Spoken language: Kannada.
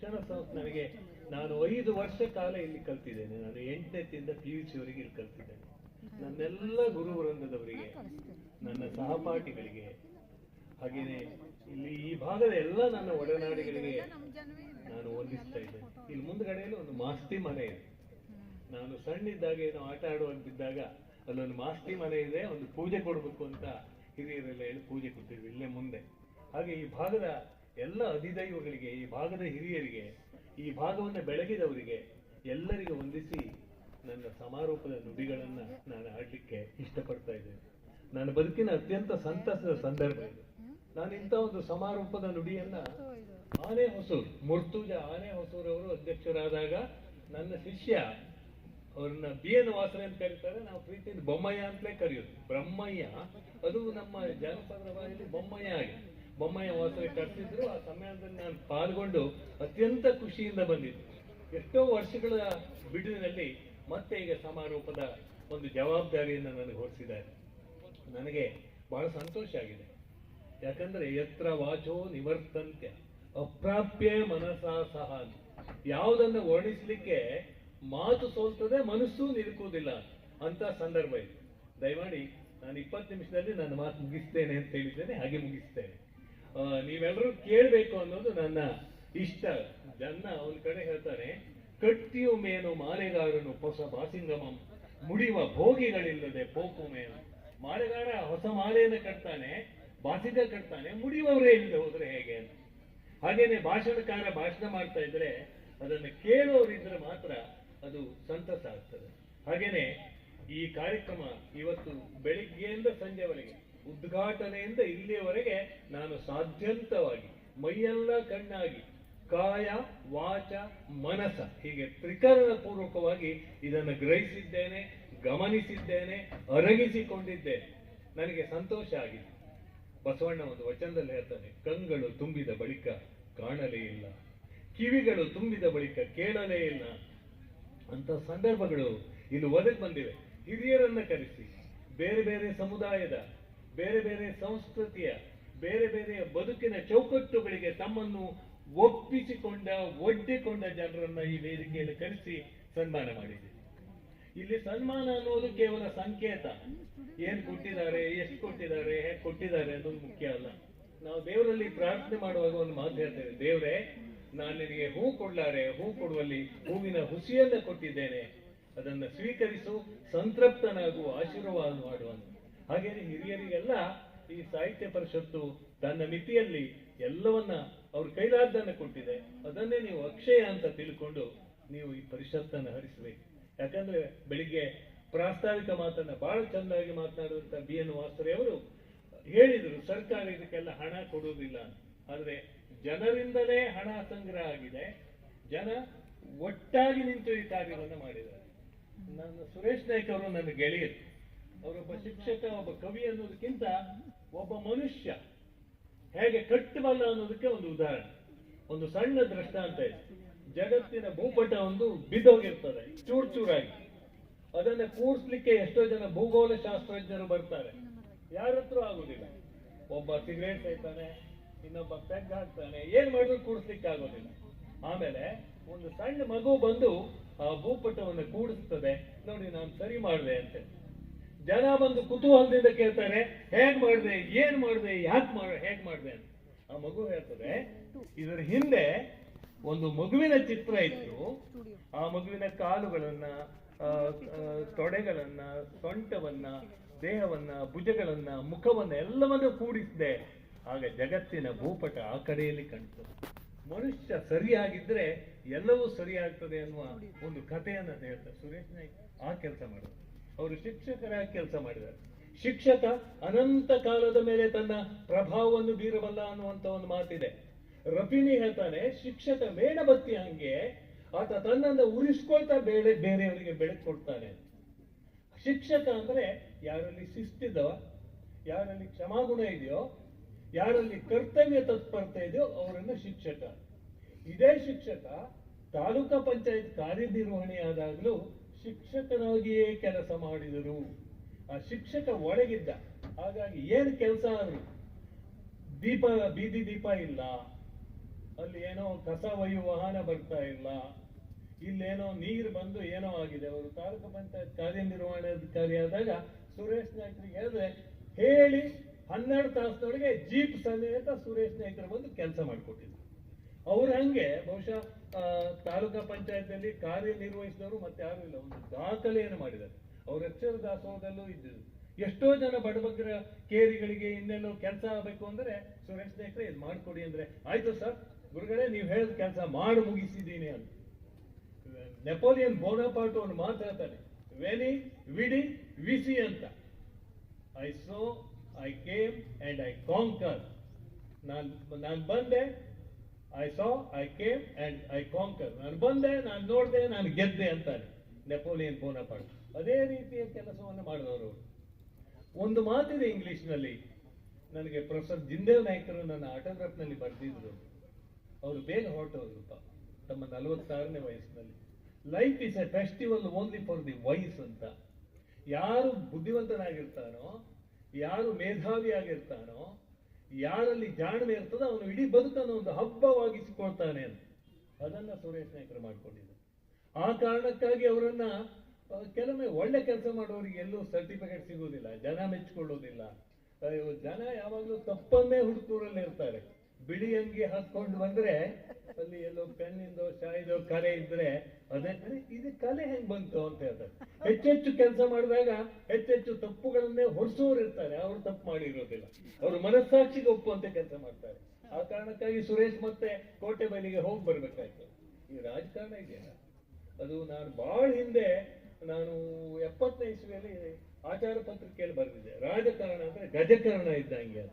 ಶಿಕ್ಷಣ ಸಂಸ್ಥೆ ನನಗೆ ನಾನು 5 ವರ್ಷ ಕಾಲ ಇಲ್ಲಿ ಕಲ್ತಿದ್ದೇನೆ. ನಾನು 8ನೇದಿಂದ PUC ವರೆಗೆ ಇಲ್ಲಿ ಕಲ್ತಿದ್ದೇನೆ. ನನ್ನೆಲ್ಲ ಗುರು ವೃಂದದವರಿಗೆ, ನನ್ನ ಸಹಪಾಠಿಗಳಿಗೆ, ಹಾಗೇನೆ ಇಲ್ಲಿ ಈ ಭಾಗದ ಎಲ್ಲ ನನ್ನ ಒಡನಾಡಿಗಳಿಗೆ ನಾನು ವಂದಿಸ್ತಾ ಇದ್ದೇನೆ. ಇಲ್ಲಿ ಮುಂದ್ಗಡೆಯಲ್ಲಿ ಒಂದು ಮಾಸ್ತಿ ಮನೆ ಇದೆ. ನಾನು ಸಣ್ಣಿದ್ದಾಗ ಏನೋ ಆಟ ಆಡುವಾಗ ಬಿದ್ದಾಗ ಅಲ್ಲೊಂದು ಮಾಸ್ತಿ ಮನೆ ಇದೆ, ಒಂದು ಪೂಜೆ ಕೊಡಬೇಕು ಅಂತ ಹಿರಿಯರೆಲ್ಲ ಹೇಳಿ ಪೂಜೆ ಕೊಟ್ಟಿದ್ವಿ ಇಲ್ಲೇ ಮುಂದೆ. ಹಾಗೆ ಈ ಭಾಗದ ಎಲ್ಲ ಅಧಿದೈವಗಳಿಗೆ, ಈ ಭಾಗದ ಹಿರಿಯರಿಗೆ, ಈ ಭಾಗವನ್ನು ಬೆಳಗಿದವರಿಗೆ ಎಲ್ಲರಿಗೂ ವಂದಿಸಿ ನನ್ನ ಸಮಾರೋಪದ ನುಡಿಗಳನ್ನ ನಾನು ಆಡ್ಲಿಕ್ಕೆ ಇಷ್ಟಪಡ್ತಾ ಇದ್ದೇನೆ. ನನ್ನ ಬದುಕಿನ ಅತ್ಯಂತ ಸಂತಸದ ಸಂದರ್ಭ ಇದು. ನಾನು ಇಂಥ ಒಂದು ಸಮಾರೋಪದ ನುಡಿಯನ್ನ ಆನೆ ಹೊಸೂರು, ಮುರ್ತುಜ ಆನೆ ಹೊಸೂರವರು ಅಧ್ಯಕ್ಷರಾದಾಗ ನನ್ನ ಶಿಷ್ಯ, ಅವ್ರನ್ನ BN ವಾಸನೆ ಅಂತ ಕರೀತಾರೆ, ನಾವು ಪ್ರೀತಿಯಿಂದ ಬೊಮ್ಮಯ್ಯ ಅಂತಲೇ ಕರೆಯೋದು. ಬ್ರಹ್ಮಯ್ಯ ಅದು ನಮ್ಮ ಜಾನಪದ ಭಾಷೆಯಲ್ಲಿ ಬೊಮ್ಮಯ್ಯ ಆಗಿ ಬೊಮ್ಮಯ್ಯ ವಾಸನೆ ಕರೆಸಿದ್ರು. ಆ ಸಮಯದಲ್ಲಿ ನಾನು ಪಾಲ್ಗೊಂಡು ಅತ್ಯಂತ ಖುಷಿಯಿಂದ ಬಂದಿದ್ದೆ. ಎಷ್ಟೋ ವರ್ಷಗಳ ಬಿಡುವಿನಲ್ಲಿ ಮತ್ತೆ ಈಗ ಸಮಾರೋಪದ ಒಂದು ಜವಾಬ್ದಾರಿಯನ್ನು ನನಗೆ ಹೊರಿಸಿದ್ದಾರೆ. ನನಗೆ ಬಹಳ ಸಂತೋಷ ಆಗಿದೆ. ಯಾಕಂದ್ರೆ ಯತ್ರ ವಾಚೋ ನಿವರ್ತಂತ್ಯ ಅಪ್ರಾಪ್ಯ ಮನಸಾ ಸಹ, ಯಾವುದನ್ನು ವರ್ಣಿಸ್ಲಿಕ್ಕೆ ಮಾತು ಸೋಲ್ತದೆ, ಮನಸ್ಸು ನಿಲುಕುವುದಿಲ್ಲ ಅಂತ ಸಂದರ್ಭ ಇದೆ. ದಯಮಾಡಿ ನಾನು 20 ನಿಮಿಷದಲ್ಲಿ ನನ್ನ ಮಾತು ಮುಗಿಸ್ತೇನೆ ಅಂತ ಹೇಳಿದ್ದೇನೆ, ಹಾಗೆ ಮುಗಿಸ್ತೇನೆ. ನೀವೆಲ್ಲರೂ ಕೇಳಬೇಕು ಅನ್ನೋದು ನನ್ನ ಇಷ್ಟ. ಜನ ಒಂದ್ ಕಡೆ ಹೇಳ್ತಾರೆ, ಕಟ್ಟಿಯು ಮೇನು ಮಾಲೆಗಾರನು ಹೊಸ ಬಾಸಿಂಗಮಂ ಮುಡಿಯುವ ಭೋಗಿಗಳಿಲ್ಲದೆ ಪೋಪು ಮೇನು. ಮಾಲೆಗಾರ ಹೊಸ ಮಾಲೆಯನ್ನು ಕಟ್ತಾನೆ, ಬಾಸಿಂಗ ಕಟ್ತಾನೆ, ಮುಡಿಯುವವರೇ ಇಲ್ಲದೆ ಹೋದ್ರೆ ಹೇಗೆ ಅಂತ. ಹಾಗೇನೆ ಭಾಷಣಕಾರ ಭಾಷಣ ಮಾಡ್ತಾ ಇದ್ರೆ ಅದನ್ನು ಕೇಳೋರಿದ್ರೆ ಮಾತ್ರ ಅದು ಸಂತಸ ಆಗ್ತದೆ. ಹಾಗೇನೆ ಈ ಕಾರ್ಯಕ್ರಮ ಇವತ್ತು ಬೆಳಿಗ್ಗೆಯಿಂದ ಸಂಜೆವರೆಗೆ, ಉದ್ಘಾಟನೆಯಿಂದ ಇಲ್ಲಿಯವರೆಗೆ ನಾನು ಸಾಧ್ಯಂತವಾಗಿ ಮೈಯೆಲ್ಲ ಕಣ್ಣಾಗಿ ಕಾಯ ವಾಚ ಮನಸ ಹೀಗೆ ತ್ರಿಕರಣ ಪೂರ್ವಕವಾಗಿ ಇದನ್ನು ಗ್ರಹಿಸಿದ್ದೇನೆ, ಗಮನಿಸಿದ್ದೇನೆ, ಅರಗಿಸಿಕೊಂಡಿದ್ದೇನೆ. ನನಗೆ ಸಂತೋಷ ಆಗಿದೆ. ಬಸವಣ್ಣ ಒಂದು ವಚನದಲ್ಲಿ ಹೇಳ್ತಾನೆ, ಕಂಗಳು ತುಂಬಿದ ಬಳಿಕ ಕಾಣಲೇ ಇಲ್ಲ, ಕಿವಿಗಳು ತುಂಬಿದ ಬಳಿಕ ಕೇಳಲೇ ಇಲ್ಲ ಅಂತ ಸಂದರ್ಭಗಳು ಇಲ್ಲಿ ಒದಗಿ ಬಂದಿವೆ. ಹಿರಿಯರನ್ನ ಕರೆಸಿ, ಬೇರೆ ಬೇರೆ ಸಮುದಾಯದ, ಬೇರೆ ಬೇರೆ ಸಂಸ್ಕೃತಿಯ, ಬೇರೆ ಬೇರೆ ಬದುಕಿನ ಚೌಕಟ್ಟುಗಳಿಗೆ ತಮ್ಮನ್ನು ಒಡ್ಡಿಕೊಂಡ ಜನರನ್ನ ಈ ವೇದಿಕೆಯಲ್ಲಿ ಕರೆಸಿ ಸನ್ಮಾನ ಮಾಡಿದೆ. ಇಲ್ಲಿ ಸನ್ಮಾನ ಅನ್ನೋದು ಕೇವಲ ಸಂಕೇತ. ಏನ್ ಕೊಟ್ಟಿದ್ದಾರೆ, ಎಷ್ಟು ಕೊಟ್ಟಿದ್ದಾರೆ, ಹೇಗೆ ಕೊಟ್ಟಿದ್ದಾರೆ ಅನ್ನೋದು ಮುಖ್ಯ ಅಲ್ಲ. ನಾವು ದೇವರಲ್ಲಿ ಪ್ರಾರ್ಥನೆ ಮಾಡುವಾಗ ಒಂದು ಮಾತು ಹೇಳ್ತೇವೆ, ದೇವರೇ ನಾನು ನಿನಗೆ ಹೂ ಕೊಡ್ಲಾರೆ, ಹೂ ಕೊಡುವಲ್ಲಿ ಹೂವಿನ ಹುಸಿಯನ್ನ ಕೊಟ್ಟಿದ್ದೇನೆ, ಅದನ್ನ ಸ್ವೀಕರಿಸು, ಸಂತೃಪ್ತನಾಗುವ, ಆಶೀರ್ವಾದ ಮಾಡುವನು. ಹಾಗೇನೆ ಹಿರಿಯರಿಗೆಲ್ಲ ಈ ಸಾಹಿತ್ಯ ಪರಿಷತ್ತು ತನ್ನ ಮಿತಿಯಲ್ಲಿ ಎಲ್ಲವನ್ನ ಅವ್ರ ಕೈಲಾದ್ದನ್ನು ಕೊಟ್ಟಿದೆ. ಅದನ್ನೇ ನೀವು ಅಕ್ಷಯ ಅಂತ ತಿಳ್ಕೊಂಡು ನೀವು ಈ ಪರಿಷತ್ತನ್ನು ಹರಿಸಬೇಕು. ಯಾಕಂದ್ರೆ ಬೆಳಿಗ್ಗೆ ಪ್ರಾಸ್ತಾವಿಕ ಮಾತನ್ನ ಬಹಳ ಚೆನ್ನಾಗಿ ಮಾತನಾಡುವಂತ BN ವಾಸರೆ ಅವರು ಹೇಳಿದ್ರು, ಸರ್ಕಾರ ಇದಕ್ಕೆಲ್ಲ ಹಣ ಕೊಡುವುದಿಲ್ಲ. ಆದ್ರೆ ಜನರಿಂದಲೇ ಹಣ ಸಂಗ್ರಹ ಆಗಿದೆ, ಜನ ಒಟ್ಟಾಗಿ ನಿಂತು ಈ ಕಾರ್ಯವನ್ನು ಮಾಡಿದ್ದಾರೆ. ನನ್ನ ಸುರೇಶ್ ನಾಯ್ಕ ಅವರು ನನ್ನ ಗೆಳೆಯರು. ಅವರೊಬ್ಬ ಶಿಕ್ಷಕ, ಒಬ್ಬ ಕವಿ ಅನ್ನೋದಕ್ಕಿಂತ ಒಬ್ಬ ಮನುಷ್ಯ ಹೇಗೆ ಕಟ್ಟಬಲ್ಲ ಅನ್ನೋದಕ್ಕೆ ಒಂದು ಉದಾಹರಣೆ, ಒಂದು ಸಣ್ಣ ದೃಷ್ಟಾಂತ ಇದೆ. ಜಗತ್ತಿನ ಭೂಪಟ ಒಂದು ಬಿದ್ದೋಗಿರ್ತದೆ ಚೂರ್ ಚೂರಾಗಿ, ಅದನ್ನ ಕೂರ್ಸ್ಲಿಕ್ಕೆ ಎಷ್ಟೋ ಜನ ಭೂಗೋಳ ಶಾಸ್ತ್ರಜ್ಞರು ಬರ್ತಾರೆ, ಯಾರ ಹತ್ರ ಆಗುದಿಲ್ಲ. ಒಬ್ಬ ಸಿಗರೇಟ್ ಸೇತಾನೆ, ಇನ್ನೊಬ್ಬ ಪೆಗ್ ಹಾಕ್ತಾನೆ, ಏನ್ ಮಾಡಿದ್ರು ಕೂಡಿಸ್ಲಿಕ್ಕೆ ಆಗೋದಿಲ್ಲ. ಆಮೇಲೆ ಒಂದು ಸಣ್ಣ ಮಗು ಬಂದು ಆ ಭೂಪಟವನ್ನು ಕೂಡಿಸ್ತದೆ, ನೋಡಿ ನಾನು ಸರಿ ಮಾಡಿದೆ ಅಂತ. ಜನ ಬಂದು ಕುತೂಹಲದಿಂದ ಕೇಳ್ತಾರೆ, ಹೇಗ್ ಮಾಡಿದೆ, ಏನ್ ಮಾಡಿದೆ, ಹೇಗ್ ಮಾಡಿದೆ ಅಂತ. ಆ ಮಗು ಹೇಳ್ತದೆ, ಇದರ ಹಿಂದೆ ಒಂದು ಮಗುವಿನ ಚಿತ್ರ ಇತ್ತು, ಆ ಮಗುವಿನ ಕಾಲುಗಳನ್ನ, ತೊಡೆಗಳನ್ನ, ಸೊಂಟವನ್ನ, ದೇಹವನ್ನ, ಭುಜಗಳನ್ನ, ಮುಖವನ್ನ ಎಲ್ಲವನ್ನೂ ಕೂಡಿಸಿದೆ, ಆಗ ಜಗತ್ತಿನ ಭೂಪಟ ಆ ಕಡೆಯಲ್ಲಿ ಕಾಣ್ತದೆ. ಮನುಷ್ಯ ಸರಿಯಾಗಿದ್ರೆ ಎಲ್ಲವೂ ಸರಿಯಾಗ್ತದೆ ಅನ್ನುವ ಒಂದು ಕಥೆಯನ್ನ ಹೇಳ್ತಾರೆ ಸುರೇಶ್ ನಾಯ್ಕ. ಆ ಕೆಲಸ ಮಾಡೋದು ಅವರು ಶಿಕ್ಷಕರಾಗಿ ಕೆಲಸ ಮಾಡಿದ್ದಾರೆ. ಶಿಕ್ಷಕ ಅನಂತ ಕಾಲದ ಮೇಲೆ ತನ್ನ ಪ್ರಭಾವವನ್ನು ಬೀರಬಲ್ಲ ಅನ್ನುವಂತ ಒಂದು ಮಾತಿದೆ. ರಫಿನಿ ಹೇಳ್ತಾನೆ, ಶಿಕ್ಷಕ ಮೇಣಬತ್ತಿ ಹಂಗೆ ಆತ ತನ್ನನ್ನು ಉರಿಸ್ಕೊಳ್ತಾ ಬೇರೆಯವರಿಗೆ ಬೆಳಕು ಕೊಡ್ತಾನೆ. ಶಿಕ್ಷಕ ಅಂದ್ರೆ ಯಾರಲ್ಲಿ ಶಿಸ್ತಿದವ, ಯಾರಲ್ಲಿ ಕ್ಷಮಾಗುಣ ಇದೆಯೋ, ಯಾರಲ್ಲಿ ಕರ್ತವ್ಯ ತತ್ಪರತೆ ಇದೆಯೋ ಅವರನ್ನ ಶಿಕ್ಷಕ. ಇದೇ ಶಿಕ್ಷಕ ತಾಲೂಕಾ ಪಂಚಾಯತ್ ಕಾರ್ಯನಿರ್ವಹಣೆಯಾದಾಗಲೂ ಶಿಕ್ಷಕನಾಗಿಯೇ ಕೆಲಸ ಮಾಡಿದರು. ಆ ಶಿಕ್ಷಕ ಒಳಗಿದ್ದ. ಹಾಗಾಗಿ ಏನು ಕೆಲಸ ಆದ್ರು, ಬೀದಿ ದೀಪ ಇಲ್ಲ, ಅಲ್ಲಿ ಏನೋ ಕಸ ಒಯ್ಯುವ ವಾಹನ ಬರ್ತಾ ಇಲ್ಲ, ಇಲ್ಲೇನೋ ನೀರು ಬಂದು ಏನೋ ಆಗಿದೆ. ಅವರು ತಾಲೂಕು ಪಂಚಾಯತ್ ಕಾರ್ಯನಿರ್ವಹಣಾಧಿಕಾರಿ ಆದಾಗ ಸುರೇಶ್ ನಾಯ್ಕರಿಗೆ ಹೇಳಿದ್ರೆ ಹೇಳಿ 12 ತಾಸಿನೊಳಗೆ ಜೀಪ್ ಸಮೇತ ಸುರೇಶ್ ನಾಯ್ಕರು ಬಂದು ಕೆಲಸ ಮಾಡಿಕೊಟ್ಟಿದ್ರು. ಅವ್ರು ಹಂಗೆ ಬಹುಶಃ ತಾಲೂಕಾ ಪಂಚಾಯತ್ನಲ್ಲಿ ಕಾರ್ಯನಿರ್ವಹಿಸಿದವರು ಮತ್ತೆ ಯಾರು ಇಲ್ಲ, ಒಂದು ದಾಖಲೆಯನ್ನು ಮಾಡಿದ್ದಾರೆ. ಅವ್ರ ಅಕ್ಷರ ದಾಸೋಹದಲ್ಲೂ ಇದ್ದಿದ್ದು. ಎಷ್ಟೋ ಜನ ಬಡಬಗ್ಗರ ಕೇರಿಗಳಿಗೆ ಇನ್ನೆಲ್ಲೋ ಕೆಲಸ ಆಗಬೇಕು ಅಂದ್ರೆ ಸುರೇಶ್ ನಾಯ್ಕರೇ ಇದು ಮಾಡ್ಕೊಡಿ ಅಂದ್ರೆ ಆಯ್ತು ಸರ್ ಗುರುಗಳೇ ನೀವು ಹೇಳಿದ ಕೆಲಸ ಮಾಡಿ ಮುಗಿಸಿದ್ದೀನಿ ಅಂತ. ನೆಪೋಲಿಯನ್ ಬೋನಾಪಾರ್ಟ್ ಅವನು ಮಾತಾಡ್ತಾನೆ, ವೆನಿ ವಿಡಿ ವಿಸಿ ಅಂತ. I so I came and I conquer. ನಾನು ಬಂದೆ, I saw I came and I conquer. ನಾನು ಬಂದೆ, ನಾನು ನೋಡಿದೆ, ನಾನು ಗೆದ್ದೆ ಅಂತಾನೆ ನೆಪೋಲಿಯನ್ ಬೋನಾಪಾರ್ಟ್. ಅದೇ ರೀತಿಯ ಕೆಲಸವನ್ನು ಮಾಡಿದವರು. ಒಂದು ಮಾತಿದೆ ಇಂಗ್ಲಿಷ್ನಲ್ಲಿ, ನನಗೆ ಪ್ರೊಫೆಸರ್ ಜಿಂದೇವ್ ನಾಯ್ಕರು ನನ್ನ ಆಟೋಗ್ರಾಫ್ನಲ್ಲಿ ಬರೆದಿದ್ರು. ಅವರು ಬೇಗ ಹೊರಟವರು ತಮ್ಮ 46ನೇ ವಯಸ್ಸಿನಲ್ಲಿ. Life is a festival only for the wise ಅಂತ. ಯಾರು ಬುದ್ಧಿವಂತನಾಗಿರ್ತಾನೋ, ಯಾರು ಮೇಧಾವಿ ಆಗಿರ್ತಾನೋ, ಯಾರಲ್ಲಿ ಜಾಣ್ಮೆ ಇರ್ತದೋ ಅವನು ಇಡೀ ಬದುಕನ್ನು ಒಂದು ಹಬ್ಬವಾಗಿಸಿಕೊಳ್ತಾನೆ ಅಂತ. ಅದನ್ನ ಸುರೇಶ್ ನಾಯ್ಕರು ಮಾಡ್ಕೊಂಡಿದ್ರು. ಆ ಕಾರಣಕ್ಕಾಗಿ ಅವರನ್ನ ಕೆಲವೊಮ್ಮೆ ಒಳ್ಳೆ ಕೆಲಸ ಮಾಡೋರಿಗೆ ಎಲ್ಲೂ ಸರ್ಟಿಫಿಕೇಟ್ ಸಿಗುವುದಿಲ್ಲ, ಜನ ಮೆಚ್ಚಿಕೊಳ್ಳೋದಿಲ್ಲ. ಜನ ಯಾವಾಗಲೂ ತಪ್ಪನ್ನೇ ಹುಡುಕೂರಲ್ಲಿ ಇರ್ತಾರೆ. ಬಿಳಿ ಅಂಗಿ ಹಾಕೊಂಡು ಬಂದ್ರೆ ಅಲ್ಲಿ ಎಲ್ಲೋ ಪೆನ್ನಿಂದೋ ಶಾಯಿದೋ ಕಲೆ ಇದ್ರೆ ಅದೇ ಇದು ಕಲೆ ಹೆಂಗ್ ಬಂತು ಅಂತ ಹೇಳ್ತಾರೆ. ಹೆಚ್ಚೆಚ್ಚು ಕೆಲಸ ಮಾಡಿದಾಗ ಹೆಚ್ಚೆಚ್ಚು ತಪ್ಪುಗಳನ್ನೇ ಹೊರಿಸೋರು ಇರ್ತಾರೆ, ಅವರು ತಪ್ಪು ಮಾಡಿರೋದಿಲ್ಲ. ಅವರು ಮನಸ್ಸಾಕ್ಷಿಗೆ ಒಪ್ಪುವಂತೆ ಕೆಲಸ ಮಾಡ್ತಾರೆ. ಆ ಕಾರಣಕ್ಕಾಗಿ ಸುರೇಶ್ ಮತ್ತೆ ಕೋಟೆ ಬಯಲಿಗೆ ಹೋಗಿ ಬರ್ಬೇಕಾಯ್ತು. ಈ ರಾಜಕಾರಣ ಇದೆಯಲ್ಲ, ಅದು ನಾನು ಬಹಳ ಹಿಂದೆ, ನಾನು 70ನೇ ಇಸ್ವಿಯಲ್ಲಿ ಆಚಾರ ಪತ್ರಿಕೆಯಲ್ಲಿ ಬರೆದಿದ್ದೆ. ರಾಜಕಾರಣ ಅಂದ್ರೆ ಗಜಕರ್ಣ ಇದ್ದಂಗೆ.